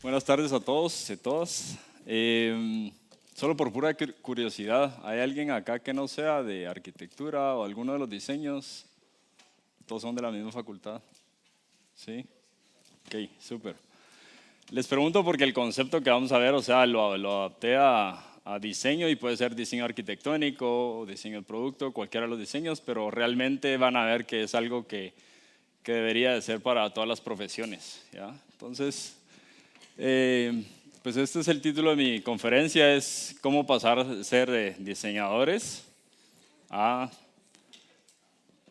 Buenas tardes a todos y todas. Solo por pura curiosidad, ¿hay alguien acá que no sea de arquitectura o alguno de los diseños? Todos son de la misma facultad. ¿Sí? Ok, súper. Les pregunto porque el concepto que vamos a ver, o sea, lo adapté a diseño y puede ser diseño arquitectónico o diseño de producto, cualquiera de los diseños, pero realmente van a ver que es algo que debería de ser para todas las profesiones, ¿ya? Entonces, pues este es el título de mi conferencia, es cómo pasar de ser diseñadores a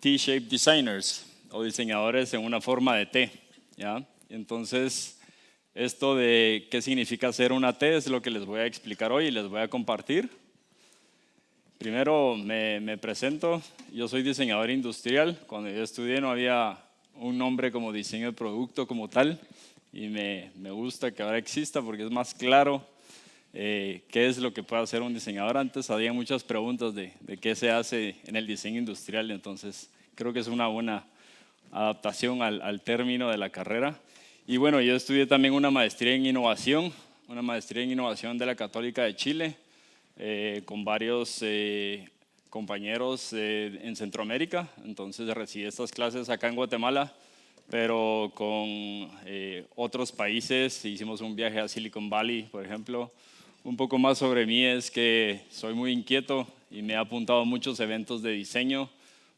T-shaped designers o diseñadores en una forma de T, ¿ya? Entonces, esto de qué significa ser una T es lo que les voy a explicar hoy y les voy a compartir. Primero me presento, yo soy diseñador industrial. Cuando yo estudié no había un nombre como diseño de producto como tal y me gusta que ahora exista porque es más claro qué es lo que puede hacer un diseñador. Antes había muchas preguntas de qué se hace en el diseño industrial, entonces creo que es una buena adaptación al término de la carrera. Y bueno, yo estudié también una maestría en innovación de la Católica de Chile, con varios compañeros en Centroamérica. Entonces recibí estas clases acá en Guatemala, pero con otros países. Hicimos un viaje a Silicon Valley, por ejemplo. Un poco más sobre mí es que soy muy inquieto y me he apuntado a muchos eventos de diseño.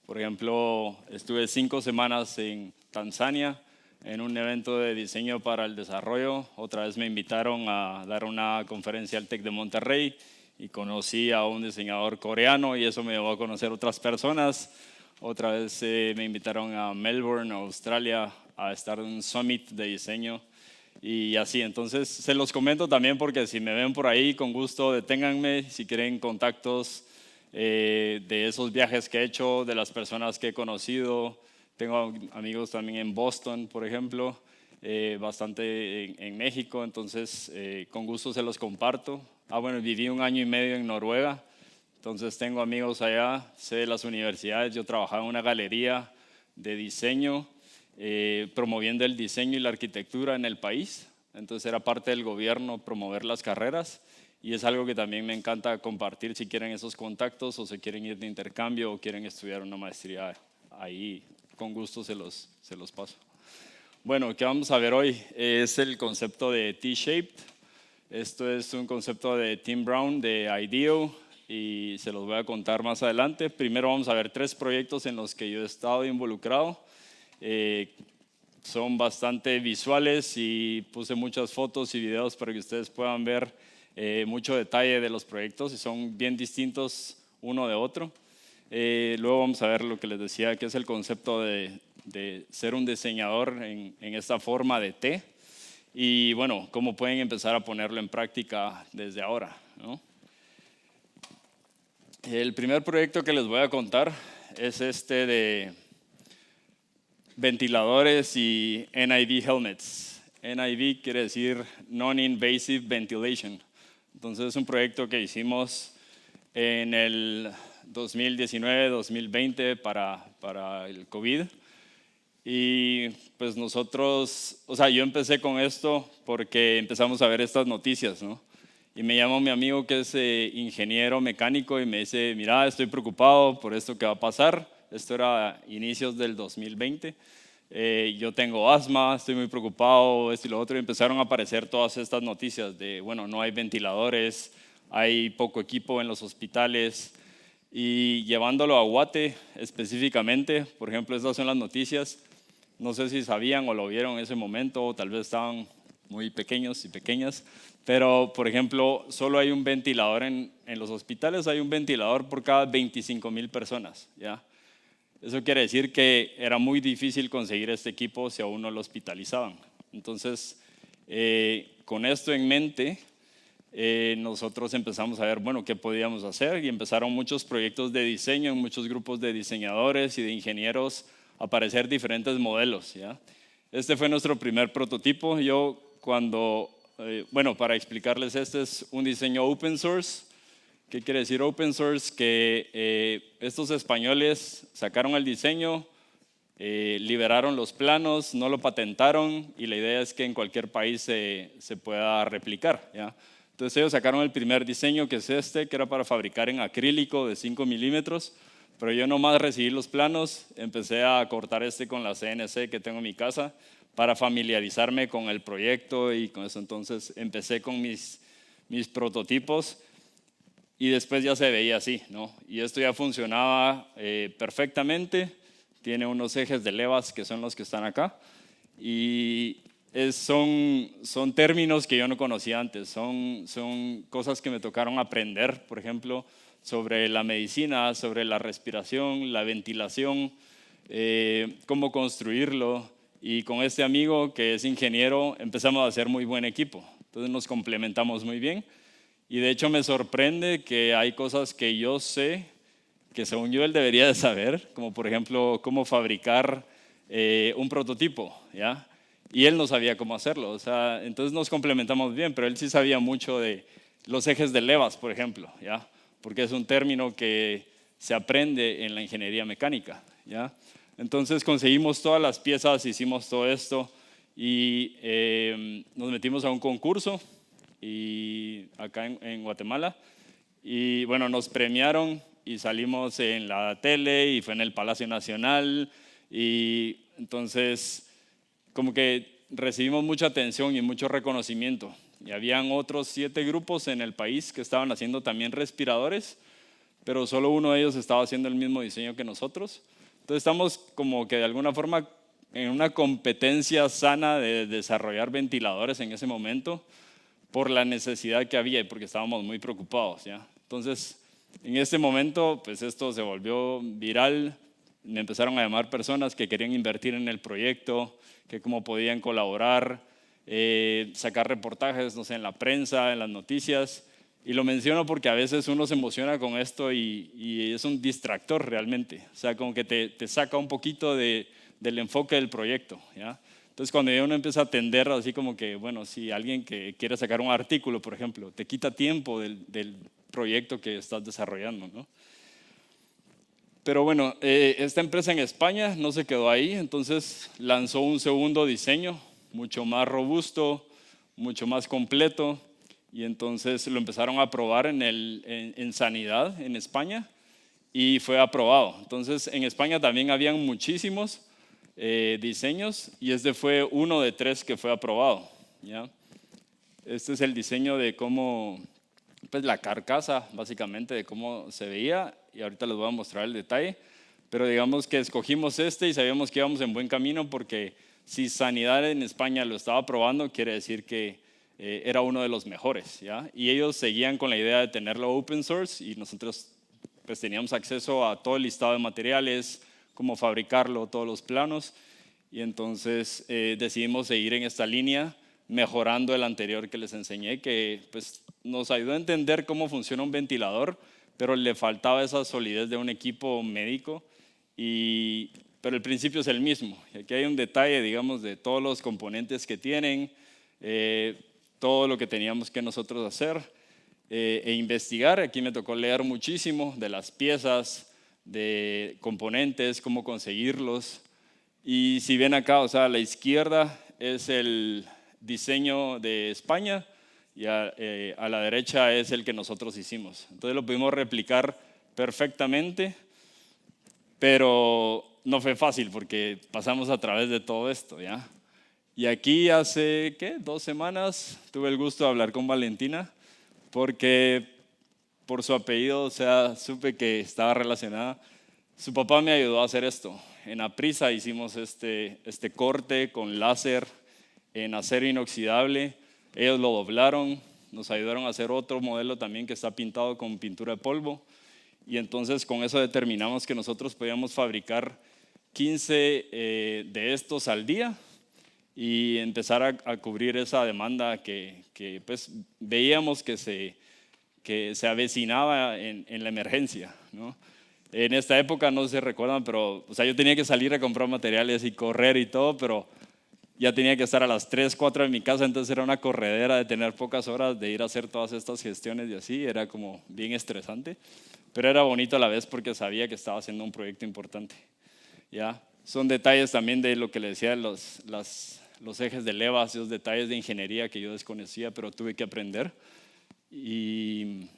Por ejemplo, estuve 5 semanas en Tanzania en un evento de diseño para el desarrollo. Otra vez me invitaron a dar una conferencia al TEC de Monterrey y conocí a un diseñador coreano y eso me llevó a conocer otras personas. Otra vez me invitaron a Melbourne, Australia, a estar en un summit de diseño y así. Entonces se los comento también porque si me ven por ahí, con gusto deténganme si quieren contactos de esos viajes que he hecho, de las personas que he conocido. Tengo amigos también en Boston, por ejemplo, bastante en México, entonces con gusto se los comparto. Bueno, viví 1 año y medio en Noruega, entonces tengo amigos allá, sé de las universidades. Yo trabajaba en una galería de diseño, promoviendo el diseño y la arquitectura en el país, entonces era parte del gobierno promover las carreras. Y es algo que también me encanta compartir si quieren esos contactos o si quieren ir de intercambio o quieren estudiar una maestría ahí, con gusto se los paso. Bueno, ¿qué vamos a ver hoy? Es el concepto de T-shaped. Esto es un concepto de Tim Brown de IDEO y se los voy a contar más adelante. Primero vamos a ver 3 proyectos en los que yo he estado involucrado. Son bastante visuales y puse muchas fotos y videos para que ustedes puedan ver mucho detalle de los proyectos y son bien distintos uno de otro. Luego vamos a ver lo que les decía, que es el concepto de ser un diseñador en esta forma de T y bueno, cómo pueden empezar a ponerlo en práctica desde ahora, ¿no? El primer proyecto que les voy a contar es este de ventiladores y NIV helmets. NIV quiere decir Non-Invasive Ventilation. Entonces es un proyecto que hicimos en el 2019-2020 para el COVID. Y pues nosotros, o sea, yo empecé con esto porque empezamos a ver estas noticias, ¿no? Y me llama mi amigo que es ingeniero mecánico y me dice, mira, estoy preocupado por esto que va a pasar. Esto era a inicios del 2020. Yo tengo asma, estoy muy preocupado, esto y lo otro. Y empezaron a aparecer todas estas noticias de, bueno, no hay ventiladores, hay poco equipo en los hospitales. Y llevándolo a Guate específicamente, por ejemplo, estas son las noticias. No sé si sabían o lo vieron en ese momento, o tal vez estaban muy pequeños y pequeñas, pero por ejemplo, solo hay un ventilador en los hospitales, hay un ventilador por cada 25,000 personas, ¿ya? Eso quiere decir que era muy difícil conseguir este equipo si aún no lo hospitalizaban. Entonces, con esto en mente, nosotros empezamos a ver, bueno, qué podíamos hacer y empezaron muchos proyectos de diseño, muchos grupos de diseñadores y de ingenieros a aparecer diferentes modelos, ¿ya? Este fue nuestro primer prototipo. Yo bueno, para explicarles, este es un diseño open source. ¿Qué quiere decir open source? Que estos españoles sacaron el diseño, liberaron los planos, no lo patentaron y la idea es que en cualquier país se pueda replicar, ¿ya? Entonces ellos sacaron el primer diseño, que es este, que era para fabricar en acrílico de 5 milímetros, pero yo nomás recibí los planos, empecé a cortar con la CNC que tengo en mi casa para familiarizarme con el proyecto y con eso. Entonces empecé con mis prototipos y después ya se veía así, ¿no? Y esto ya funcionaba perfectamente. Tiene unos ejes de levas que son los que están acá y son términos que yo no conocía antes, son cosas que me tocaron aprender, por ejemplo, sobre la medicina, sobre la respiración, la ventilación, cómo construirlo. Y con este amigo que es ingeniero empezamos a hacer muy buen equipo, entonces nos complementamos muy bien. Y de hecho me sorprende que hay cosas que yo sé, que según yo él debería de saber, como por ejemplo cómo fabricar un prototipo, ¿ya? Y él no sabía cómo hacerlo, o sea, entonces nos complementamos bien, pero él sí sabía mucho de los ejes de levas, por ejemplo, ¿ya? Porque es un término que se aprende en la ingeniería mecánica, ¿ya? Entonces conseguimos todas las piezas, hicimos todo esto y nos metimos a un concurso y acá en Guatemala y bueno, nos premiaron y salimos en la tele y fue en el Palacio Nacional y entonces como que recibimos mucha atención y mucho reconocimiento. Y habían otros 7 grupos en el país que estaban haciendo también respiradores, pero solo uno de ellos estaba haciendo el mismo diseño que nosotros. Entonces estamos como que de alguna forma en una competencia sana de desarrollar ventiladores en ese momento por la necesidad que había y porque estábamos muy preocupados, ¿ya? Entonces, en este momento, pues esto se volvió viral. Me empezaron a llamar personas que querían invertir en el proyecto, que cómo podían colaborar, sacar reportajes, no sé, en la prensa, en las noticias. Y lo menciono porque a veces uno se emociona con esto y es un distractor realmente. O sea, como que te saca un poquito del enfoque del proyecto, ¿ya? Entonces, cuando uno empieza a atender, así como que, bueno, si alguien que quiere sacar un artículo, por ejemplo, te quita tiempo del proyecto que estás desarrollando, ¿no? Pero bueno, esta empresa en España no se quedó ahí, entonces lanzó un segundo diseño, mucho más robusto, mucho más completo, y entonces lo empezaron a probar en sanidad en España y fue aprobado. Entonces, en España también habían muchísimos diseños y este fue uno de 3 que fue aprobado, ¿ya? Este es el diseño de cómo, pues la carcasa básicamente de cómo se veía y ahorita les voy a mostrar el detalle, pero digamos que escogimos este y sabíamos que íbamos en buen camino porque si Sanidad en España lo estaba aprobando, quiere decir que era uno de los mejores, ¿ya? Y ellos seguían con la idea de tenerlo open source y nosotros pues teníamos acceso a todo el listado de materiales, cómo fabricarlo, todos los planos, y entonces decidimos seguir en esta línea, mejorando el anterior que les enseñé, que pues, nos ayudó a entender cómo funciona un ventilador, pero le faltaba esa solidez de un equipo médico, pero el principio es el mismo. Y aquí hay un detalle, digamos, de todos los componentes que tienen, todo lo que teníamos que nosotros hacer e investigar. Aquí me tocó leer muchísimo de las piezas, de componentes, cómo conseguirlos. Y si ven acá, o sea, a la izquierda es el diseño de España y a la derecha es el que nosotros hicimos. Entonces lo pudimos replicar perfectamente, pero no fue fácil porque pasamos a través de todo esto, ¿ya? Y aquí hace, ¿qué? 2 semanas tuve el gusto de hablar con Valentina porque por su apellido, o sea, supe que estaba relacionada. Su papá me ayudó a hacer esto. En Aprisa hicimos este corte con láser en acero inoxidable. Ellos lo doblaron, nos ayudaron a hacer otro modelo también que está pintado con pintura de polvo. Y entonces con eso determinamos que nosotros podíamos fabricar 15 de estos al día y empezar a cubrir esa demanda que pues veíamos que se avecinaba en la emergencia, ¿no? En esta época, no sé si recuerdan, pero o sea, yo tenía que salir a comprar materiales y correr y todo, pero ya tenía que estar a las 3, 4 de mi casa, entonces era una corredera de tener pocas horas de ir a hacer todas estas gestiones y así, era como bien estresante, pero era bonito a la vez porque sabía que estaba haciendo un proyecto importante, ¿ya? Son detalles también de lo que le decía, los ejes de levas, esos detalles de ingeniería que yo desconocía, pero tuve que aprender. Y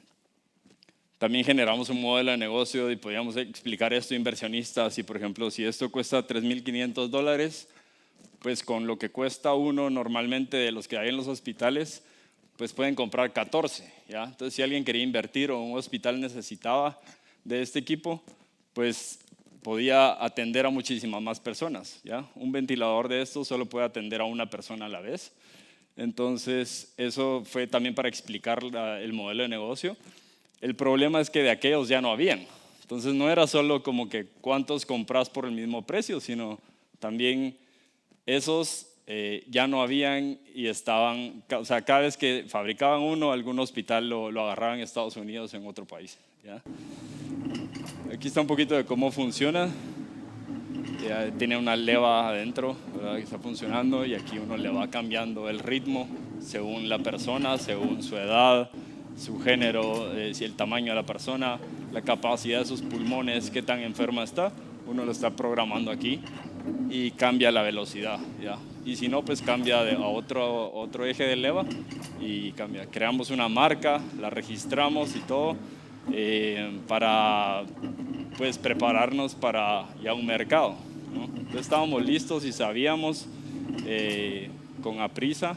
también generamos un modelo de negocio y podíamos explicar esto a inversionistas. Y por ejemplo, si esto cuesta $3,500, pues con lo que cuesta uno normalmente de los que hay en los hospitales, pues pueden comprar 14, ¿ya? Entonces, si alguien quería invertir o un hospital necesitaba de este equipo, pues podía atender a muchísimas más personas, ¿ya? Un ventilador de estos solo puede atender a una persona a la vez. Entonces, eso fue también para explicar el modelo de negocio. El problema es que de aquellos ya no habían. Entonces, no era solo como que cuántos compras por el mismo precio, sino también esos ya no habían y estaban, o sea, cada vez que fabricaban uno, algún hospital lo agarraban en Estados Unidos o en otro país, ¿ya? Aquí está un poquito de cómo funciona. Ya tiene una leva adentro, ¿verdad? Que está funcionando, y aquí uno le va cambiando el ritmo según la persona, según su edad, su género, si el tamaño de la persona, la capacidad de sus pulmones, qué tan enferma está. Uno lo está programando aquí y cambia la velocidad, ¿ya? Y si no, pues cambia a otro eje de leva y cambia. Creamos una marca, la registramos y todo para pues prepararnos para ya un mercado, ¿no? Entonces estábamos listos y sabíamos con aprisa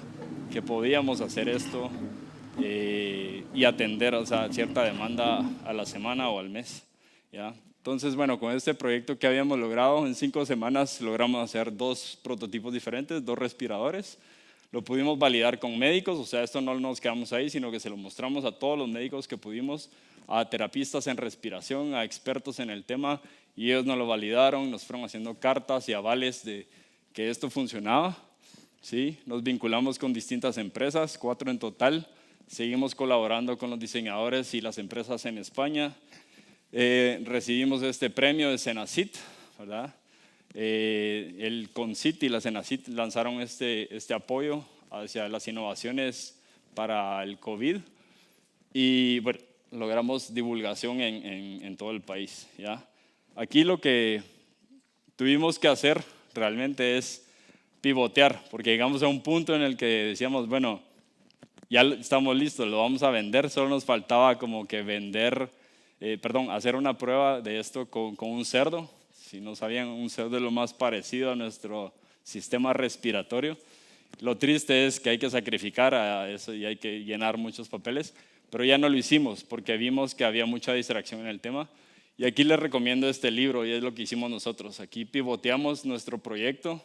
que podíamos hacer esto y atender, o sea, cierta demanda a la semana o al mes, ¿ya? Entonces, bueno, con este proyecto que habíamos logrado, en 5 semanas logramos hacer 2 prototipos diferentes, 2 respiradores. Lo pudimos validar con médicos, o sea, esto no nos quedamos ahí, sino que se lo mostramos a todos los médicos que pudimos, a terapistas en respiración, a expertos en el tema, y ellos nos lo validaron, nos fueron haciendo cartas y avales de que esto funcionaba, ¿sí? Nos vinculamos con distintas empresas, 4 en total. Seguimos colaborando con los diseñadores y las empresas en España. Recibimos este premio de Cenacit, ¿verdad? El CONCIT y la Cenacit lanzaron este apoyo hacia las innovaciones para el COVID y bueno, logramos divulgación en todo el país, ¿ya? Aquí lo que tuvimos que hacer realmente es pivotear, porque llegamos a un punto en el que decíamos, bueno, ya estamos listos, lo vamos a vender, solo nos faltaba como que hacer una prueba de esto con un cerdo. Si no sabían, un cerdo es lo más parecido a nuestro sistema respiratorio. Lo triste es que hay que sacrificar a eso y hay que llenar muchos papeles, pero ya no lo hicimos porque vimos que había mucha distracción en el tema. Y aquí les recomiendo este libro y es lo que hicimos nosotros. Aquí pivoteamos nuestro proyecto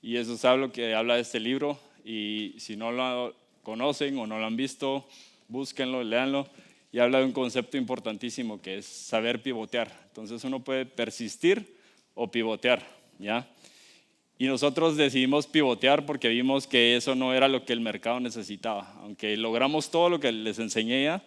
y eso es algo que habla de este libro, y si no lo conocen o no lo han visto, búsquenlo, léanlo, y habla de un concepto importantísimo que es saber pivotear. Entonces uno puede persistir o pivotear, ¿ya? Y nosotros decidimos pivotear porque vimos que eso no era lo que el mercado necesitaba. Aunque logramos todo lo que les enseñé ya,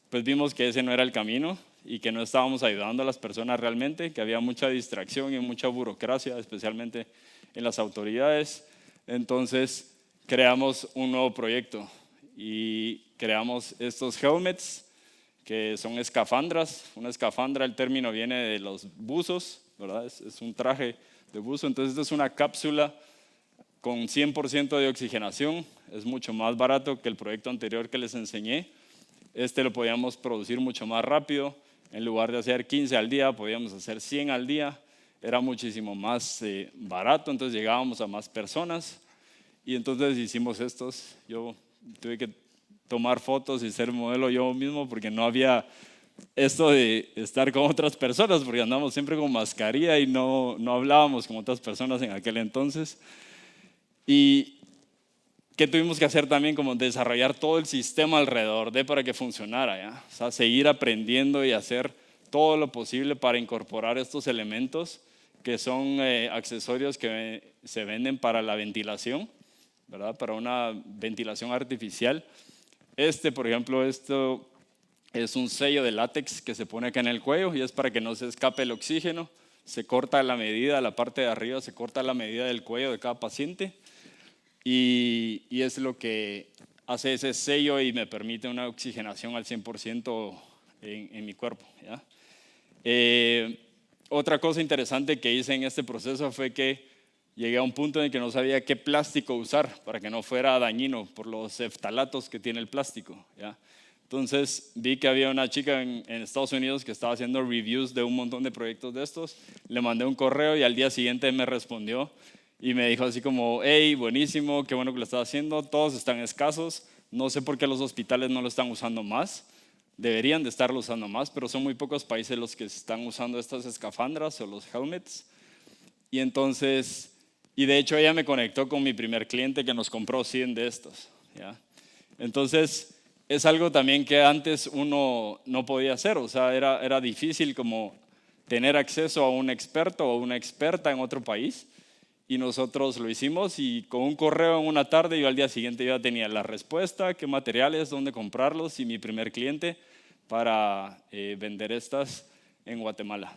pues vimos que ese no era el camino y que no estábamos ayudando a las personas realmente, que había mucha distracción y mucha burocracia, especialmente en las autoridades. Entonces creamos un nuevo proyecto y creamos estos helmets, que son escafandras. Una escafandra, el término viene de los buzos, ¿verdad? Es un traje de buzo. Entonces esta es una cápsula con 100% de oxigenación. Es mucho más barato que el proyecto anterior que les enseñé. Este lo podíamos producir mucho más rápido. En lugar de hacer 15 al día, podíamos hacer 100 al día. Era muchísimo más barato, entonces llegábamos a más personas. Y entonces hicimos estos. Yo tuve que tomar fotos y ser modelo yo mismo porque no había esto de estar con otras personas, porque andamos siempre con mascarilla y no hablábamos con otras personas en aquel entonces. Y ¿qué tuvimos que hacer también? Como desarrollar todo el sistema alrededor para que funcionara, ¿ya? O sea, seguir aprendiendo y hacer todo lo posible para incorporar estos elementos que son accesorios que se venden para la ventilación, ¿verdad? Para una ventilación artificial. Por ejemplo, esto es un sello de látex que se pone acá en el cuello y es para que no se escape el oxígeno. Se corta la medida, la parte de arriba se corta la medida del cuello de cada paciente. Y es lo que hace ese sello y me permite una oxigenación al 100% en mi cuerpo, ¿ya? otra cosa interesante que hice en este proceso fue que llegué a un punto en el que no sabía qué plástico usar para que no fuera dañino por los phtalatos que tiene el plástico, ¿ya? Entonces vi que había una chica en Estados Unidos que estaba haciendo reviews de un montón de proyectos de estos. Le mandé un correo y al día siguiente me respondió y me dijo así como: hey, buenísimo, qué bueno que lo estás haciendo, todos están escasos, no sé por qué los hospitales no lo están usando más, deberían de estarlo usando más, pero son muy pocos países los que están usando estas escafandras o los helmets. Y entonces, y de hecho ella me conectó con mi primer cliente que nos compró 100 de estos, ¿ya? Entonces, es algo también que antes uno no podía hacer, o sea, era difícil como tener acceso a un experto o una experta en otro país, y nosotros lo hicimos, y con un correo en una tarde yo al día siguiente ya tenía la respuesta, qué materiales, dónde comprarlos y mi primer cliente para vender estas en Guatemala.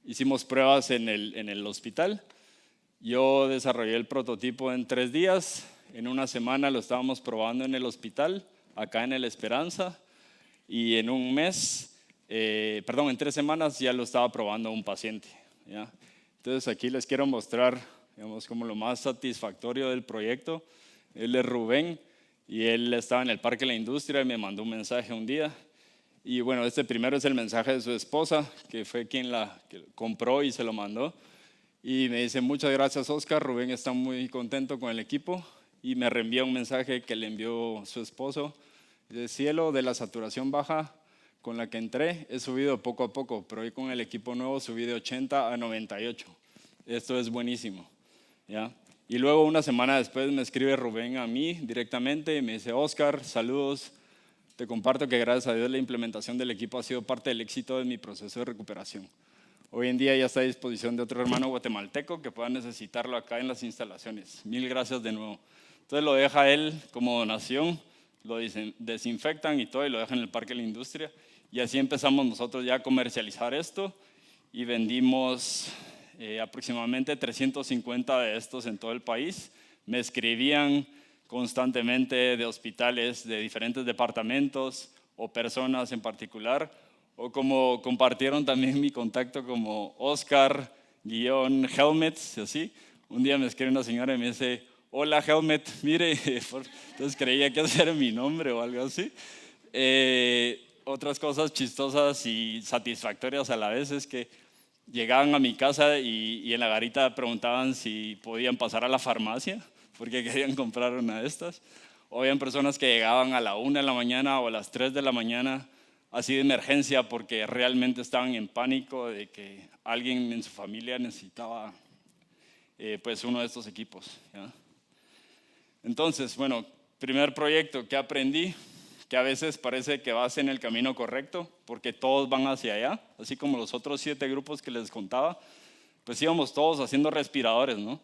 Hicimos pruebas en el hospital. Yo desarrollé el prototipo en 3 días. En una semana lo estábamos probando en el hospital, acá en el Esperanza. Y en un mes, en 3 semanas ya lo estaba probando un paciente, ¿ya? Entonces aquí les quiero mostrar, digamos, como lo más satisfactorio del proyecto. Él es Rubén y él estaba en el Parque de la Industria y me mandó un mensaje un día. Y bueno, este primero es el mensaje de su esposa, que fue quien que compró y se lo mandó. Y me dice: muchas gracias, Oscar, Rubén está muy contento con el equipo. Y me reenvía un mensaje que le envió su esposo. Dice: cielo, de la saturación baja con la que entré, he subido poco a poco, pero hoy con el equipo nuevo subí de 80 a 98. Esto es buenísimo, ¿ya? Y luego una semana después me escribe Rubén a mí directamente y me dice: Oscar, saludos. Te comparto que gracias a Dios la implementación del equipo ha sido parte del éxito de mi proceso de recuperación. Hoy en día ya está a disposición de otro hermano guatemalteco que pueda necesitarlo acá en las instalaciones. Mil gracias de nuevo. Entonces lo deja él como donación, lo desinfectan y todo y lo dejan en el Parque de la Industria. Y así empezamos nosotros ya a comercializar esto y vendimos aproximadamente 350 de estos en todo el país. Me escribían constantemente de hospitales de diferentes departamentos o personas en particular, o como compartieron también mi contacto como Oscar-Helmets, así. Un día me escribe una señora y me dice: hola Helmet, mire, entonces creía que ese era mi nombre o algo así. Otras cosas chistosas y satisfactorias a la vez es que llegaban a mi casa y en la garita preguntaban si podían pasar a la farmacia porque querían comprar una de estas. O habían personas que llegaban a la 1 de la mañana o a las 3 de la mañana así de emergencia porque realmente estaban en pánico de que alguien en su familia necesitaba pues uno de estos equipos, ¿ya? Entonces, bueno, primer proyecto que aprendí, que a veces parece que vas en el camino correcto porque todos van hacia allá, así como los otros 7 grupos que les contaba, pues íbamos todos haciendo respiradores, ¿no?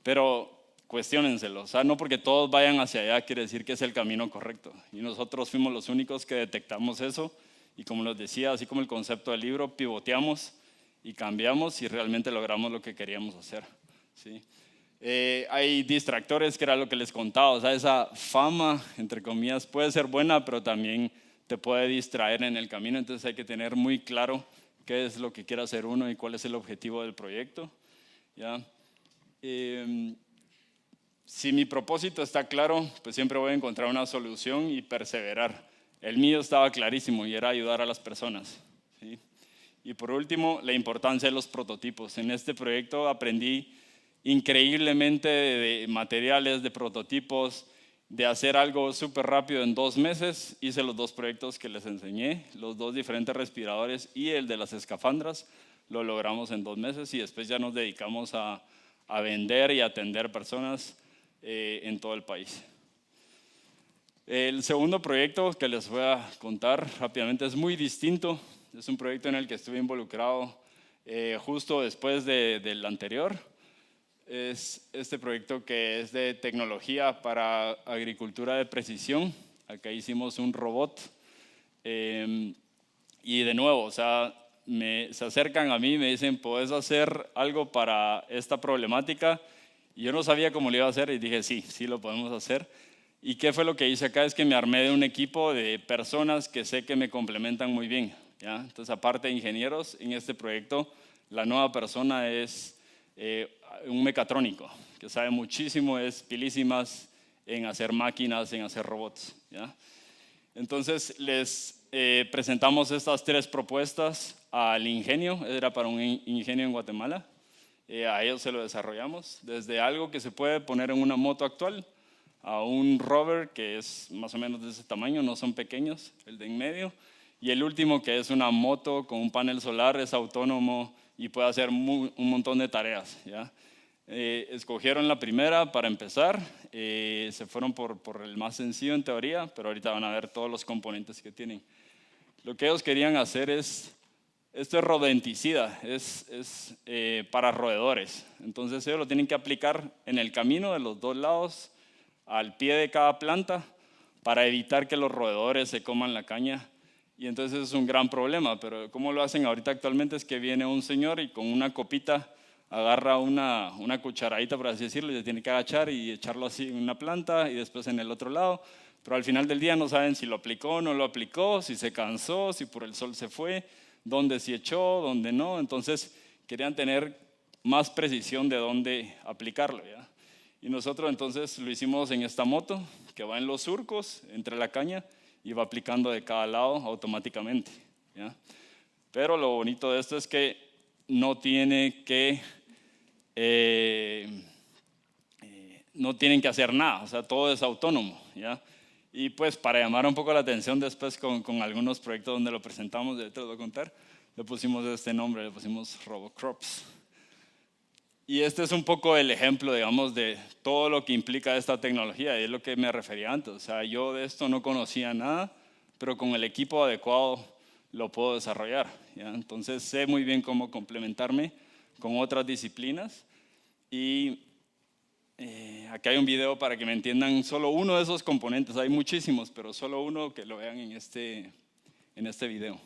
Pero cuestiónenselo, o sea, no porque todos vayan hacia allá quiere decir que es el camino correcto. Y nosotros fuimos los únicos que detectamos eso y, como les decía, así como el concepto del libro, pivoteamos y cambiamos y realmente logramos lo que queríamos hacer, ¿sí? Hay distractores, que era lo que les contaba, o sea, esa fama, entre comillas, puede ser buena, pero también te puede distraer en el camino, entonces hay que tener muy claro qué es lo que quiere hacer uno y cuál es el objetivo del proyecto, ¿ya? Si mi propósito está claro, pues siempre voy a encontrar una solución y perseverar. El mío estaba clarísimo y era ayudar a las personas, ¿sí? Y por último, la importancia de los prototipos. En este proyecto aprendí increíblemente de materiales, de prototipos, de hacer algo súper rápido en 2 meses. Hice los 2 proyectos que les enseñé, los 2 diferentes respiradores y el de las escafandras, lo logramos en 2 meses y después ya nos dedicamos a vender y atender personas en todo el país. El segundo proyecto que les voy a contar rápidamente es muy distinto. Es un proyecto en el que estuve involucrado justo después del anterior. Es este proyecto que es de tecnología para agricultura de precisión. Acá hicimos un robot y de nuevo, o sea, se acercan a mí y me dicen: ¿puedes hacer algo para esta problemática? Y yo no sabía cómo lo iba a hacer y dije: sí, sí lo podemos hacer. ¿Y qué fue lo que hice acá? Es que me armé de un equipo de personas que sé que me complementan muy bien. ¿ya? Entonces, aparte de ingenieros, en este proyecto, la nueva persona es un mecatrónico que sabe muchísimo, es pilísimas en hacer máquinas, en hacer robots, ¿ya? Entonces, les presentamos estas 3 propuestas al ingenio, era para un ingenio en Guatemala. A ellos se lo desarrollamos, desde algo que se puede poner en una moto actual a un rover que es más o menos de ese tamaño, no son pequeños, el de en medio, y el último que es una moto con un panel solar, es autónomo y puede hacer un montón de tareas, ¿ya? Escogieron la primera para empezar, se fueron por el más sencillo en teoría, pero ahorita van a ver todos los componentes que tienen. Lo que ellos querían hacer esto es rodenticida, es para roedores. Entonces ellos lo tienen que aplicar en el camino de los 2 lados, al pie de cada planta, para evitar que los roedores se coman la caña. Y entonces es un gran problema, pero ¿cómo lo hacen ahorita actualmente? Es que viene un señor y con una copita agarra una cucharadita, por así decirlo, y se tiene que agachar y echarlo así en una planta y después en el otro lado. Pero al final del día no saben si lo aplicó o no lo aplicó, si se cansó, si por el sol se fue, dónde sí echó, dónde no. Entonces querían tener más precisión de dónde aplicarlo, ¿ya? Y nosotros entonces lo hicimos en esta moto que va en los surcos entre la caña y va aplicando de cada lado automáticamente, ¿ya? Pero lo bonito de esto es que no tiene que no tienen que hacer nada, o sea, todo es autónomo, ¿ya? Y pues para llamar un poco la atención después con algunos proyectos donde lo presentamos, te lo voy a contar, le pusimos este nombre, le pusimos RoboCrops. Y este es un poco el ejemplo, digamos, de todo lo que implica esta tecnología, y es lo que me refería antes. O sea, yo de esto no conocía nada, pero con el equipo adecuado lo puedo desarrollar, ¿ya? Entonces sé muy bien cómo complementarme con otras disciplinas. Y aquí hay un video para que me entiendan solo uno de esos componentes. Hay muchísimos, pero solo uno, que lo vean en este video.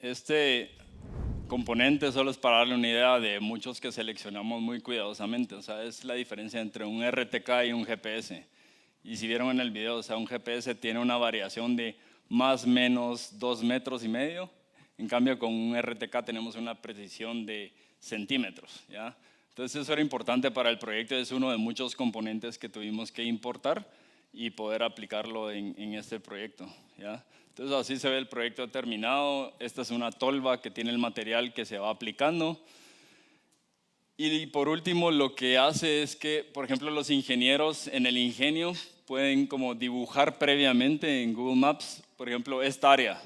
Este componente solo es para darle una idea de muchos que seleccionamos muy cuidadosamente. O sea, es la diferencia entre un RTK y un GPS. Y si vieron en el video, o sea, un GPS tiene una variación de más o menos 2,5 metros. En cambio, con un RTK tenemos una precisión de centímetros, ¿ya? Entonces eso era importante para el proyecto, es uno de muchos componentes que tuvimos que importar y poder aplicarlo en este proyecto, ¿ya? Entonces así se ve el proyecto terminado. Esta es una tolva que tiene el material que se va aplicando. Y por último, lo que hace es que, por ejemplo, los ingenieros en el ingenio pueden como dibujar previamente en Google Maps, por ejemplo, esta área.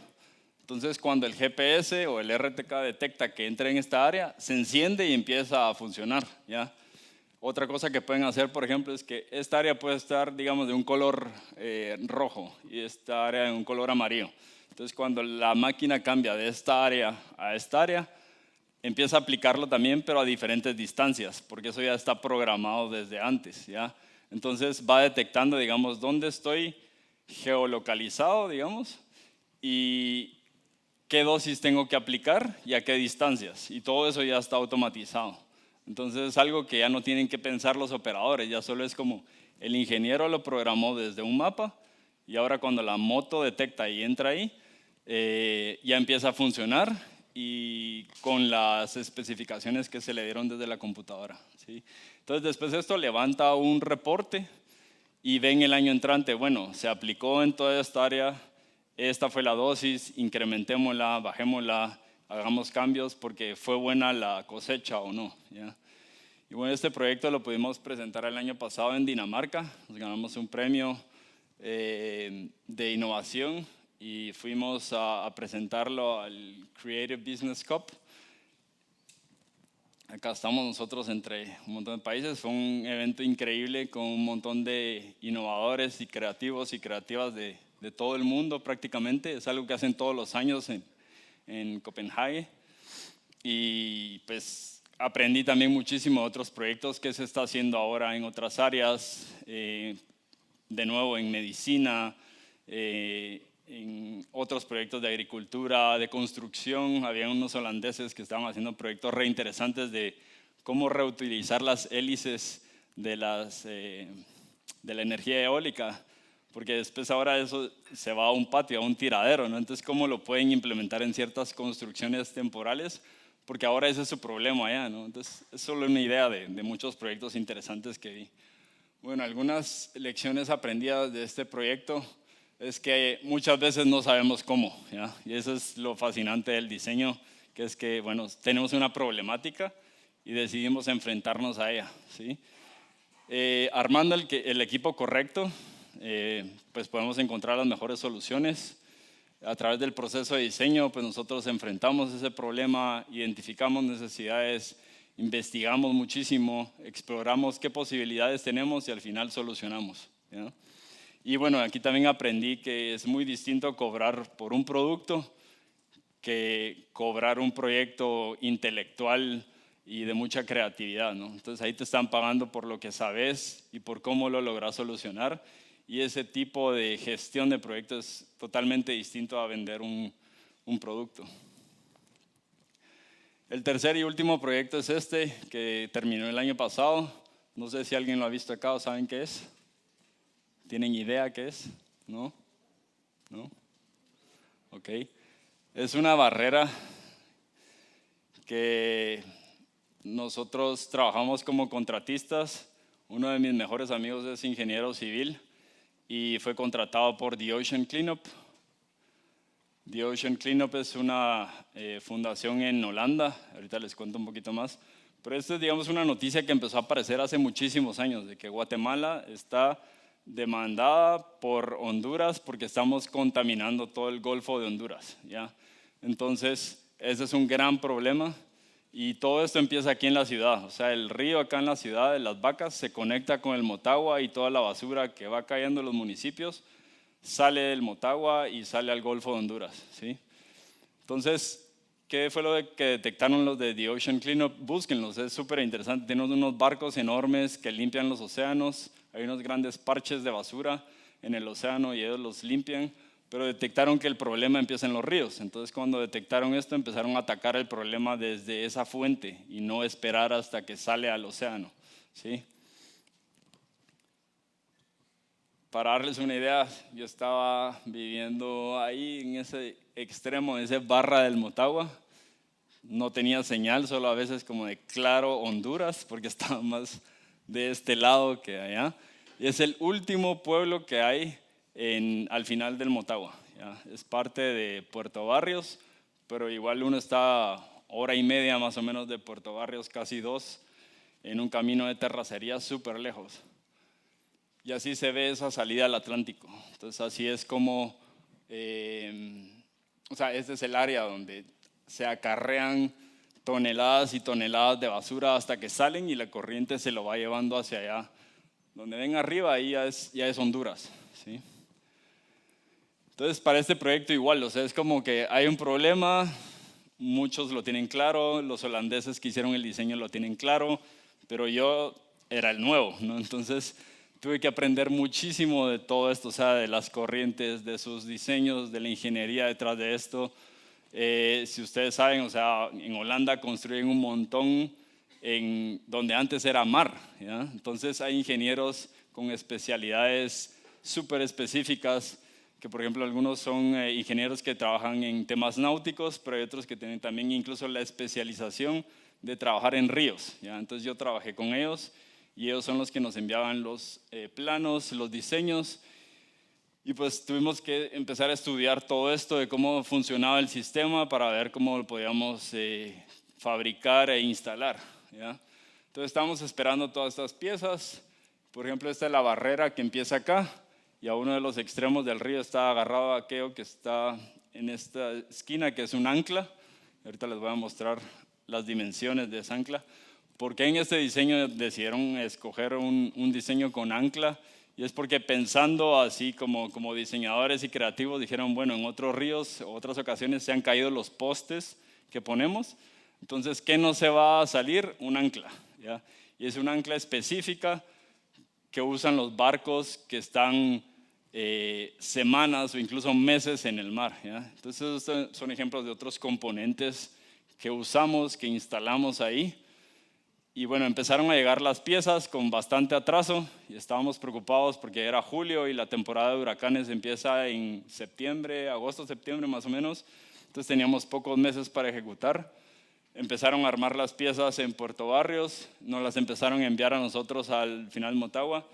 Entonces, cuando el GPS o el RTK detecta que entra en esta área, se enciende y empieza a funcionar, ¿ya? Otra cosa que pueden hacer, por ejemplo, es que esta área puede estar, digamos, de un color rojo y esta área de un color amarillo. Entonces, cuando la máquina cambia de esta área a esta área, empieza a aplicarlo también, pero a diferentes distancias, porque eso ya está programado desde antes, ¿ya? Entonces, va detectando, digamos, dónde estoy geolocalizado, digamos, y qué dosis tengo que aplicar y a qué distancias. Y todo eso ya está automatizado. Entonces es algo que ya no tienen que pensar los operadores, ya solo es como el ingeniero lo programó desde un mapa y ahora cuando la moto detecta y entra ahí, ya empieza a funcionar y con las especificaciones que se le dieron desde la computadora, ¿sí? Entonces después de esto levanta un reporte y ven el año entrante, bueno, se aplicó en toda esta área esta fue la dosis, incrementémosla, bajémosla, hagamos cambios porque fue buena la cosecha o no, ¿ya? Y bueno, este proyecto lo pudimos presentar el año pasado en Dinamarca, nos ganamos un premio de innovación y fuimos a presentarlo al Creative Business Cup. Acá estamos nosotros entre un montón de países, fue un evento increíble con un montón de innovadores y creativos y creativas de todo el mundo prácticamente, es algo que hacen todos los años en Copenhague y pues aprendí también muchísimo de otros proyectos que se está haciendo ahora en otras áreas, de nuevo en medicina, en otros proyectos de agricultura, de construcción. Había unos holandeses que estaban haciendo proyectos re interesantes de cómo reutilizar las hélices de la energía eólica, porque después ahora eso se va a un patio, a un tiradero, ¿no? Entonces, ¿cómo lo pueden implementar en ciertas construcciones temporales? Porque ahora ese es su problema allá, ¿no? Entonces, es solo una idea de muchos proyectos interesantes que vi. Bueno, algunas lecciones aprendidas de este proyecto es que muchas veces no sabemos cómo, ¿ya? Y eso es lo fascinante del diseño, que es que, bueno, tenemos una problemática y decidimos enfrentarnos a ella, ¿sí? Armando el equipo correcto, pues podemos encontrar las mejores soluciones. A través del proceso de diseño, pues nosotros enfrentamos ese problema, identificamos necesidades, investigamos muchísimo, exploramos qué posibilidades tenemos y al final solucionamos, ¿ya? Y bueno, aquí también aprendí que es muy distinto cobrar por un producto que cobrar un proyecto intelectual y de mucha creatividad, ¿no? Entonces ahí te están pagando por lo que sabes y por cómo lo logras solucionar. Y ese tipo de gestión de proyectos es totalmente distinto a vender un producto. El tercer y último proyecto es este, que terminó el año pasado. No sé si alguien lo ha visto acá o saben qué es. ¿Tienen idea qué es? ¿No? ¿No? Ok. Es una barrera que nosotros trabajamos como contratistas. Uno de mis mejores amigos es ingeniero civil y fue contratado por The Ocean Cleanup. The Ocean Cleanup es una fundación en Holanda, ahorita les cuento un poquito más, pero esto es, digamos, una noticia que empezó a aparecer hace muchísimos años, de que Guatemala está demandada por Honduras porque estamos contaminando todo el Golfo de Honduras, ¿ya? Entonces, ese es un gran problema y todo esto empieza aquí en la ciudad, o sea, el río acá en la ciudad de Las Vacas se conecta con el Motagua y toda la basura que va cayendo en los municipios sale del Motagua y sale al Golfo de Honduras, ¿sí? Entonces, ¿qué fue lo que detectaron los de The Ocean Cleanup? Búsquenlos, es súper interesante. Tenemos unos barcos enormes que limpian los océanos, hay unos grandes parches de basura en el océano y ellos los limpian, pero detectaron que el problema empieza en los ríos. Entonces, cuando detectaron esto, empezaron a atacar el problema desde esa fuente y no esperar hasta que sale al océano, ¿sí? Para darles una idea, yo estaba viviendo ahí en ese extremo, en esa barra del Motagua. No tenía señal, solo a veces como de claro Honduras, porque estaba más de este lado que allá. Y es el último pueblo que hay al final del Motagua, ¿ya? Es parte de Puerto Barrios, pero igual uno está hora y media más o menos de Puerto Barrios, casi 2, en un camino de terracería súper lejos. Y así se ve esa salida al Atlántico. Entonces así es como, o sea, este es el área donde se acarrean toneladas y toneladas de basura hasta que salen y la corriente se lo va llevando hacia allá. Donde ven arriba, ahí ya es Honduras, ¿sí? Entonces para este proyecto igual, o sea, es como que hay un problema, muchos lo tienen claro, los holandeses que hicieron el diseño lo tienen claro, pero yo era el nuevo, ¿no? Entonces tuve que aprender muchísimo de todo esto, o sea, de las corrientes, de sus diseños, de la ingeniería detrás de esto. Si ustedes saben, o sea, en Holanda construyen un montón en donde antes era mar, ¿ya? Entonces hay ingenieros con especialidades súper específicas, que por ejemplo algunos son ingenieros que trabajan en temas náuticos, pero hay otros que tienen también incluso la especialización de trabajar en ríos, ¿ya? Entonces yo trabajé con ellos y ellos son los que nos enviaban los planos, los diseños. Y pues tuvimos que empezar a estudiar todo esto de cómo funcionaba el sistema para ver cómo lo podíamos fabricar e instalar, ¿ya? Entonces estábamos esperando todas estas piezas. Por ejemplo, esta es la barrera que empieza acá y a uno de los extremos del río está agarrado a aquello que está en esta esquina, que es un ancla. Ahorita les voy a mostrar las dimensiones de esa ancla. ¿Por qué en este diseño decidieron escoger un diseño con ancla? Y es porque pensando así como diseñadores y creativos dijeron, bueno, en otros ríos, otras ocasiones se han caído los postes que ponemos. Entonces, ¿qué no se va a salir? Un ancla, ¿ya? Y es una ancla específica que usan los barcos que están semanas o incluso meses en el mar, ¿ya? Entonces, estos son ejemplos de otros componentes que usamos, que instalamos ahí. Y bueno, empezaron a llegar las piezas con bastante atraso y estábamos preocupados porque era julio y la temporada de huracanes empieza en septiembre, agosto, septiembre más o menos. Entonces teníamos pocos meses para ejecutar. Empezaron a armar las piezas en Puerto Barrios, nos las empezaron a enviar a nosotros al final Motagua.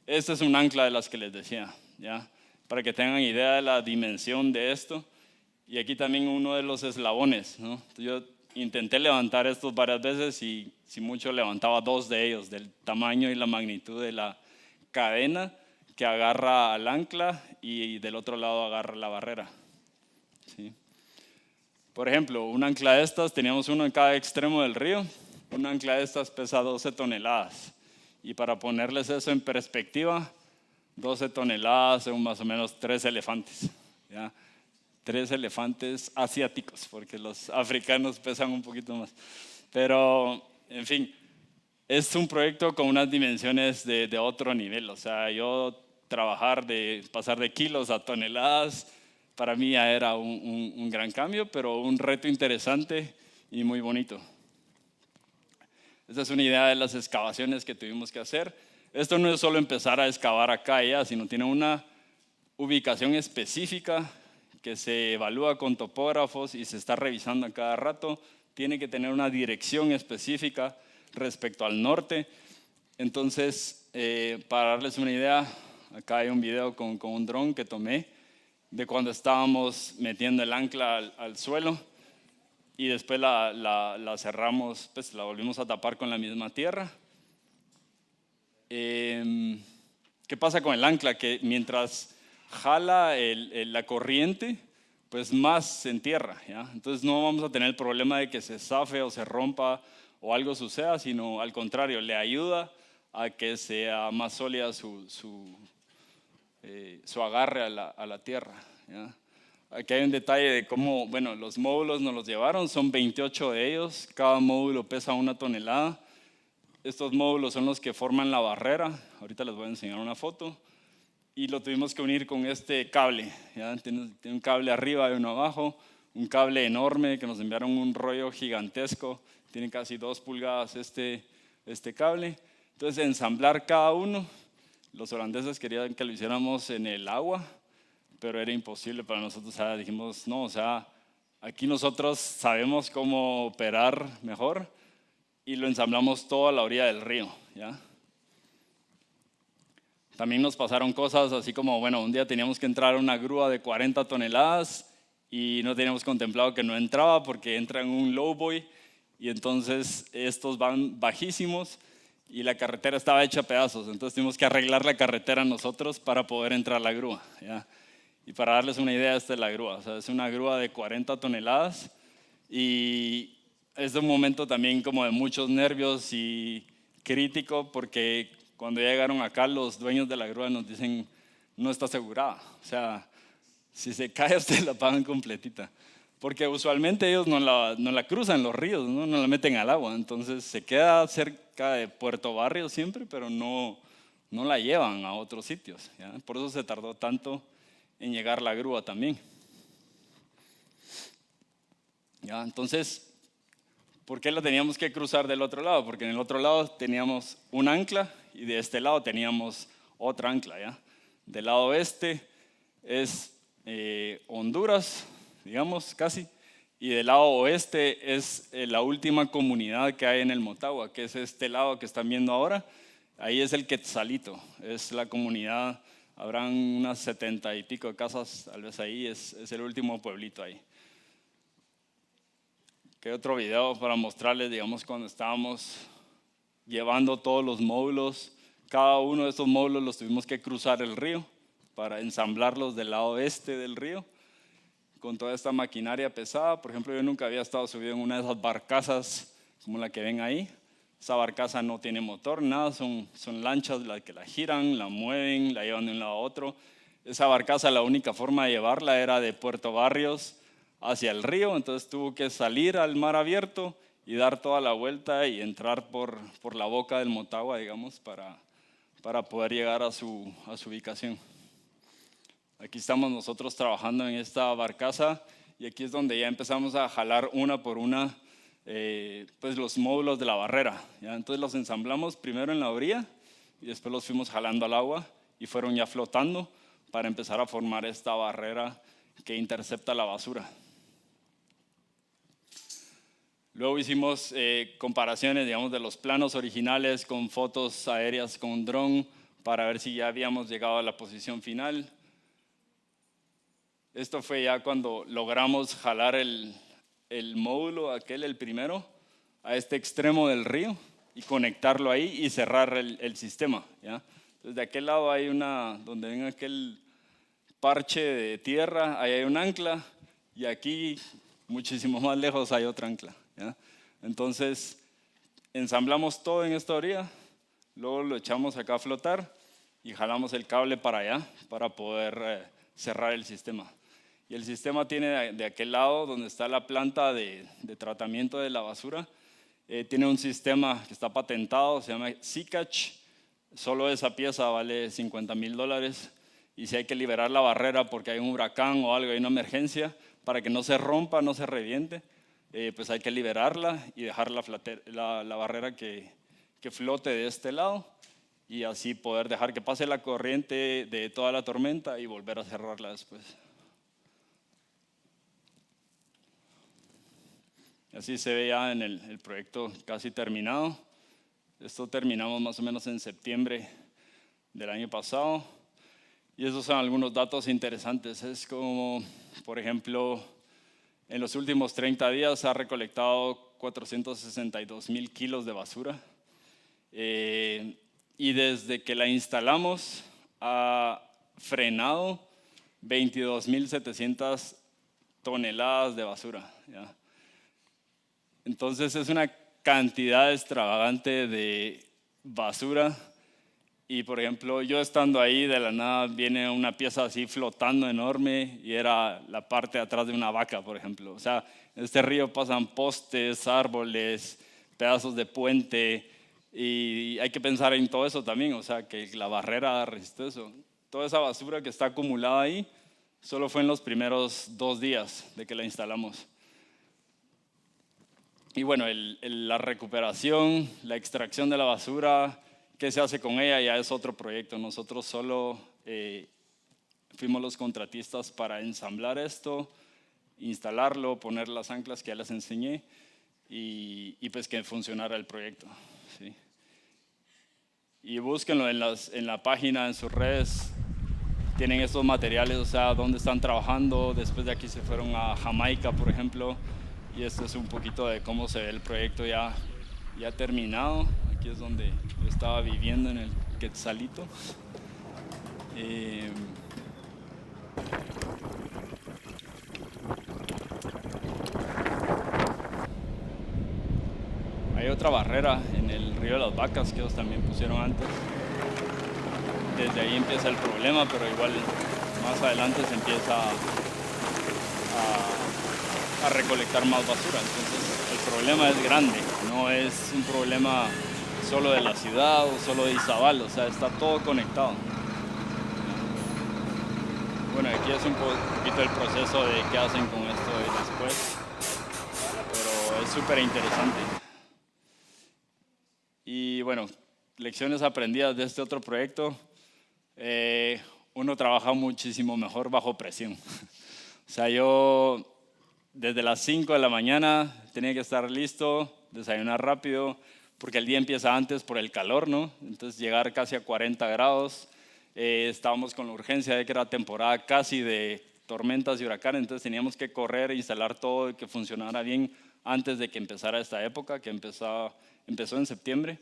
Este es un ancla de las que les decía, ¿ya? Para que tengan idea de la dimensión de esto. Y aquí también uno de los eslabones, ¿no? Yo intenté levantar estos varias veces y si mucho levantaba 2 de ellos, del tamaño y la magnitud de la cadena que agarra al ancla y del otro lado agarra la barrera, ¿sí? Por ejemplo, un ancla de estas, teníamos uno en cada extremo del río, un ancla de estas pesa 12 toneladas. Y para ponerles eso en perspectiva, 12 toneladas son más o menos 3 elefantes, ¿ya? 3 elefantes asiáticos, porque los africanos pesan un poquito más. Pero, en fin, es un proyecto con unas dimensiones de otro nivel. O sea, yo pasar de kilos a toneladas, para mí ya era un gran cambio, pero un reto interesante y muy bonito. Esta es una idea de las excavaciones que tuvimos que hacer. Esto no es solo empezar a excavar acá y allá, sino tiene una ubicación específica que se evalúa con topógrafos y se está revisando a cada rato. Tiene que tener una dirección específica respecto al norte. Entonces, para darles una idea, acá hay un video con un dron que tomé de cuando estábamos metiendo el ancla al suelo y después la cerramos, pues la volvimos a tapar con la misma tierra. ¿Qué pasa con el ancla? Que mientras jala la corriente, pues más se entierra, ¿ya? Entonces no vamos a tener el problema de que se zafe o se rompa o algo suceda, sino al contrario, le ayuda a que sea más sólida su agarre a la tierra, ¿ya? Aquí hay un detalle de cómo, bueno, los módulos nos los llevaron, son 28 de ellos, cada módulo pesa 1 tonelada. Estos módulos son los que forman la barrera, ahorita les voy a enseñar una foto. Y lo tuvimos que unir con este cable, ¿ya? Tiene un cable arriba y uno abajo, un cable enorme que nos enviaron un rollo gigantesco, tiene casi 2 pulgadas este cable. Entonces, ensamblar cada uno, los holandeses querían que lo hiciéramos en el agua, pero era imposible para nosotros. O sea, dijimos, no, o sea, aquí nosotros sabemos cómo operar mejor y lo ensamblamos todo a la orilla del río, ¿ya? También nos pasaron cosas así como, bueno, un día teníamos que entrar a una grúa de 40 toneladas y no teníamos contemplado que no entraba porque entra en un lowboy y entonces estos van bajísimos y la carretera estaba hecha a pedazos. Entonces tuvimos que arreglar la carretera nosotros para poder entrar a la grúa, ¿ya? Y para darles una idea, esta es la grúa. O sea, es una grúa de 40 toneladas y es un momento también como de muchos nervios y crítico porque cuando llegaron acá los dueños de la grúa nos dicen, no está asegurada. O sea, si se cae usted la pagan completita. Porque usualmente ellos no la cruzan los ríos, no la meten al agua. Entonces se queda cerca de Puerto Barrios siempre, pero no la llevan a otros sitios, ¿ya? Por eso se tardó tanto en llegar la grúa también, ¿ya? Entonces, ¿por qué la teníamos que cruzar del otro lado? Porque en el otro lado teníamos un ancla y de este lado teníamos otra ancla, ¿ya? Del lado oeste es Honduras, digamos, casi, y del lado oeste es la última comunidad que hay en el Motagua, que es este lado que están viendo ahora. Ahí es el Quetzalito, es la comunidad Habrán unas 70 y pico de casas, tal vez ahí, es el último pueblito ahí. ¿Qué otro video para mostrarles, digamos, cuando estábamos llevando todos los módulos? Cada uno de estos módulos los tuvimos que cruzar el río para ensamblarlos del lado este del río con toda esta maquinaria pesada. Por ejemplo, yo nunca había estado subido en una de esas barcazas como la que ven ahí. Esa barcaza no tiene motor, nada, son lanchas las que la giran, la mueven, la llevan de un lado a otro. Esa barcaza, la única forma de llevarla era de Puerto Barrios hacia el río, entonces tuvo que salir al mar abierto y dar toda la vuelta y entrar por la boca del Motagua, digamos, para poder llegar a su ubicación. Aquí estamos nosotros trabajando en esta barcaza y aquí es donde ya empezamos a jalar una por una pues los módulos de la barrera, ¿ya? Entonces los ensamblamos primero en la orilla y después los fuimos jalando al agua y fueron ya flotando para empezar a formar esta barrera que intercepta la basura. Luego hicimos comparaciones, digamos, de los planos originales con fotos aéreas con un dron para ver si ya habíamos llegado a la posición final. Esto fue ya cuando logramos jalar el módulo, el primero, a este extremo del río y conectarlo ahí y cerrar el sistema, ¿ya? Entonces de aquel lado hay donde ven aquel parche de tierra, ahí hay un ancla y aquí muchísimo más lejos hay otra ancla, ¿ya? Entonces ensamblamos todo en esta orilla, luego lo echamos acá a flotar y jalamos el cable para allá para poder cerrar el sistema. Y el sistema tiene de aquel lado donde está la planta de tratamiento de la basura, tiene un sistema que está patentado, se llama SeaCatch. Solo esa pieza vale $50,000 y si hay que liberar la barrera porque hay un huracán o algo, hay una emergencia, para que no se rompa, no se reviente, pues hay que liberarla y dejar la barrera que flote de este lado y así poder dejar que pase la corriente de toda la tormenta y volver a cerrarla después. Así se ve ya en el proyecto casi terminado. Esto terminamos más o menos en septiembre del año pasado. Y esos son algunos datos interesantes. Es como, por ejemplo, en los últimos 30 días se ha recolectado 462,000 kilos de basura. Y desde que la instalamos ha frenado 22,700 toneladas de basura, ¿ya? Entonces es una cantidad extravagante de basura y por ejemplo yo estando ahí de la nada viene una pieza así flotando enorme y era la parte de atrás de una vaca, por ejemplo. O sea, en este río pasan postes, árboles, pedazos de puente y hay que pensar en todo eso también, o sea, que la barrera resiste eso. Toda esa basura que está acumulada ahí solo fue en los primeros 2 días de que la instalamos. Y bueno, la recuperación, la extracción de la basura, qué se hace con ella, ya es otro proyecto. Nosotros solo fuimos los contratistas para ensamblar esto, instalarlo, poner las anclas que ya les enseñé y pues que funcionara el proyecto, ¿sí? Y búsquenlo en la página, en sus redes, tienen estos materiales, o sea, dónde están trabajando. Después de aquí se fueron a Jamaica, por ejemplo. Y esto es un poquito de cómo se ve el proyecto ya terminado. Aquí es donde yo estaba viviendo en el Quetzalito. Hay otra barrera en el río de las Vacas que ellos también pusieron antes. Desde ahí empieza el problema, pero igual más adelante se empieza a recolectar más basura. Entonces el problema es grande, no es un problema solo de la ciudad o solo de Izabal, o sea, está todo conectado. Bueno, aquí es un poquito el proceso de qué hacen con esto después, pero es súper interesante. Y bueno, lecciones aprendidas de este otro proyecto. Uno trabaja muchísimo mejor bajo presión. O sea, yo desde las 5 de la mañana tenía que estar listo, desayunar rápido, porque el día empieza antes por el calor, ¿no? Entonces llegar casi a 40 grados Estábamos con la urgencia de que era temporada casi de tormentas y huracanes, entonces teníamos que correr e instalar todo y que funcionara bien antes de que empezara esta época, que empezó en septiembre.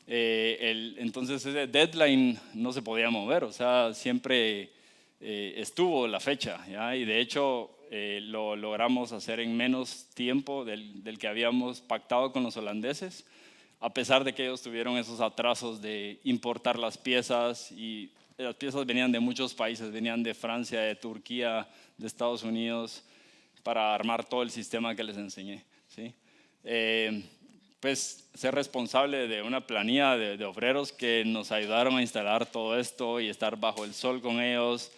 Entonces ese deadline no se podía mover, o sea, siempre estuvo la fecha, ¿ya? Y de hecho lo logramos hacer en menos tiempo del que habíamos pactado con los holandeses, a pesar de que ellos tuvieron esos atrasos de importar las piezas, y las piezas venían de muchos países, venían de Francia, de Turquía, de Estados Unidos, para armar todo el sistema que les enseñé, ¿sí? Pues ser responsable de una planilla de obreros que nos ayudaron a instalar todo esto y estar bajo el sol con ellos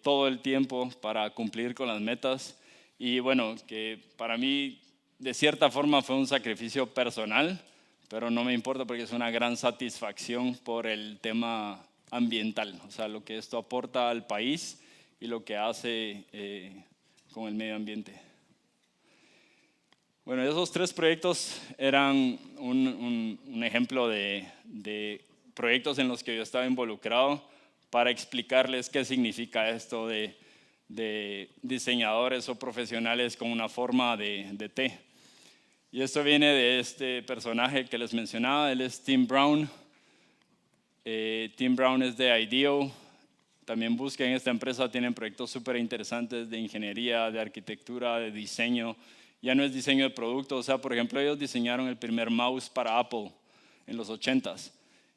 todo el tiempo para cumplir con las metas. Y bueno, que para mí de cierta forma fue un sacrificio personal, pero no me importa porque es una gran satisfacción por el tema ambiental, o sea, lo que esto aporta al país y lo que hace con el medio ambiente. Bueno, esos 3 proyectos eran un ejemplo de proyectos en los que yo estaba involucrado para explicarles qué significa esto de diseñadores o profesionales con una forma de T. Y esto viene de este personaje que les mencionaba, él es Tim Brown. Tim Brown es de IDEO. También busquen esta empresa, tienen proyectos súper interesantes de ingeniería, de arquitectura, de diseño. Ya no es diseño de producto, o sea, por ejemplo, ellos diseñaron el primer mouse para Apple en los 80s.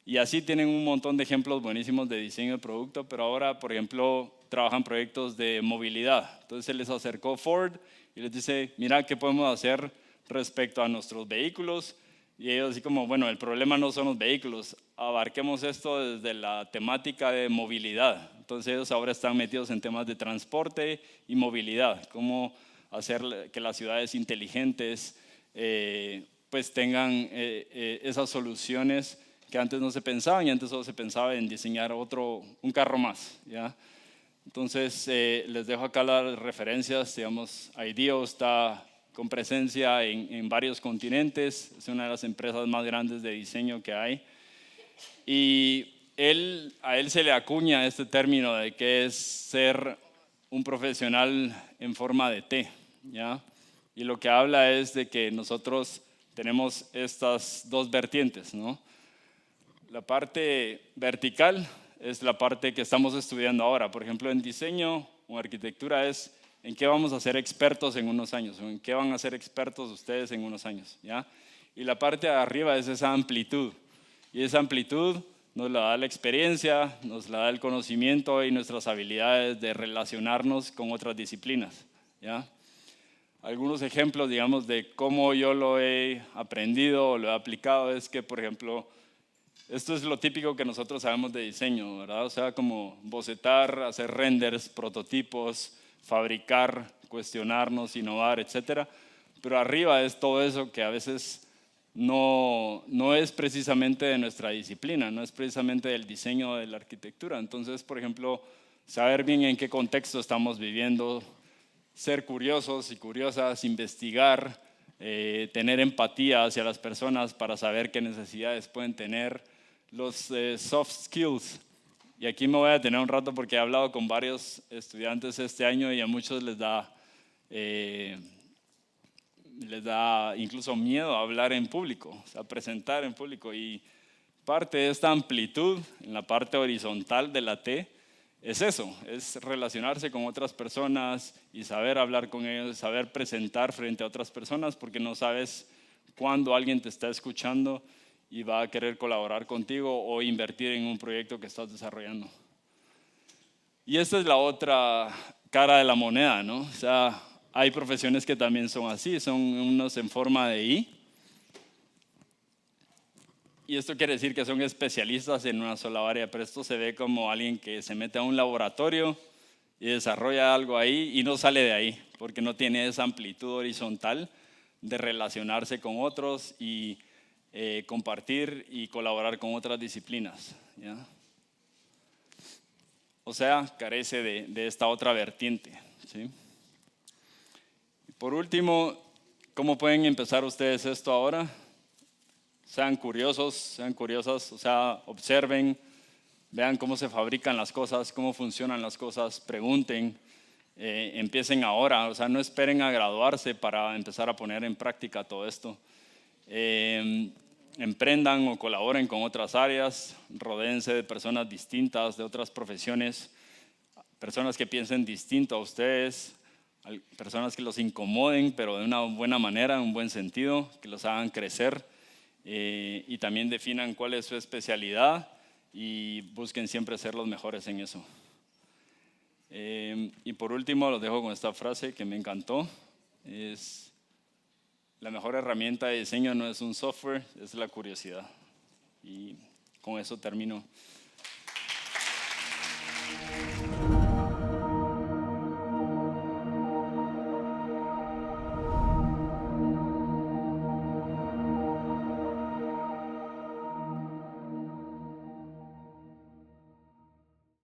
Y así tienen un montón de ejemplos buenísimos de diseño de producto, pero ahora, por ejemplo, trabajan proyectos de movilidad. Entonces se les acercó Ford y les dice, mira, ¿qué podemos hacer respecto a nuestros vehículos? Y ellos así como, bueno, el problema no son los vehículos, abarquemos esto desde la temática de movilidad. Entonces ellos ahora están metidos en temas de transporte y movilidad, cómo hacer que las ciudades inteligentes pues tengan esas soluciones que antes no se pensaban, y antes solo se pensaba en diseñar un carro más, ¿ya? Entonces les dejo acá las referencias, digamos, IDEO está con presencia en varios continentes, es una de las empresas más grandes de diseño que hay, y a él se le acuña este término de que es ser un profesional en forma de T, ¿ya? Y lo que habla es de que nosotros tenemos estas 2 vertientes, ¿no? La parte vertical es la parte que estamos estudiando ahora. Por ejemplo, en diseño o arquitectura es en qué vamos a ser expertos en unos años, o en qué van a ser expertos ustedes en unos años, ¿ya? Y la parte de arriba es esa amplitud. Y esa amplitud nos la da la experiencia, nos la da el conocimiento y nuestras habilidades de relacionarnos con otras disciplinas, ¿ya? Algunos ejemplos, digamos, de cómo yo lo he aprendido o lo he aplicado es que, por ejemplo, esto es lo típico que nosotros sabemos de diseño, ¿verdad? O sea, como bocetar, hacer renders, prototipos, fabricar, cuestionarnos, innovar, etcétera. Pero arriba es todo eso que a veces no es precisamente de nuestra disciplina, no es precisamente del diseño o de la arquitectura. Entonces, por ejemplo, saber bien en qué contexto estamos viviendo, ser curiosos y curiosas, investigar, tener empatía hacia las personas para saber qué necesidades pueden tener, los soft skills. Y aquí me voy a detener un rato porque he hablado con varios estudiantes este año y a muchos les da incluso miedo hablar en público, o sea, presentar en público. Y parte de esta amplitud en la parte horizontal de la T es eso, es relacionarse con otras personas y saber hablar con ellos, saber presentar frente a otras personas, porque no sabes cuándo alguien te está escuchando y va a querer colaborar contigo o invertir en un proyecto que estás desarrollando. Y esta es la otra cara de la moneda, ¿no? O sea, hay profesiones que también son así, son unos en forma de I. Y esto quiere decir que son especialistas en una sola área, pero esto se ve como alguien que se mete a un laboratorio y desarrolla algo ahí y no sale de ahí, porque no tiene esa amplitud horizontal de relacionarse con otros y compartir y colaborar con otras disciplinas, ¿ya? O sea, carece de esta otra vertiente, ¿sí? Por último, ¿cómo pueden empezar ustedes esto ahora? Sean curiosos, sean curiosas, o sea, observen, vean cómo se fabrican las cosas, cómo funcionan las cosas, pregunten, empiecen ahora, o sea, no esperen a graduarse para empezar a poner en práctica todo esto. Emprendan o colaboren con otras áreas, rodéense de personas distintas, de otras profesiones, personas que piensen distinto a ustedes, personas que los incomoden, pero de una buena manera, un buen sentido, que los hagan crecer, y también definan cuál es su especialidad y busquen siempre ser los mejores en eso. Y por último, los dejo con esta frase que me encantó. Es: la mejor herramienta de diseño no es un software, es la curiosidad. Y con eso termino.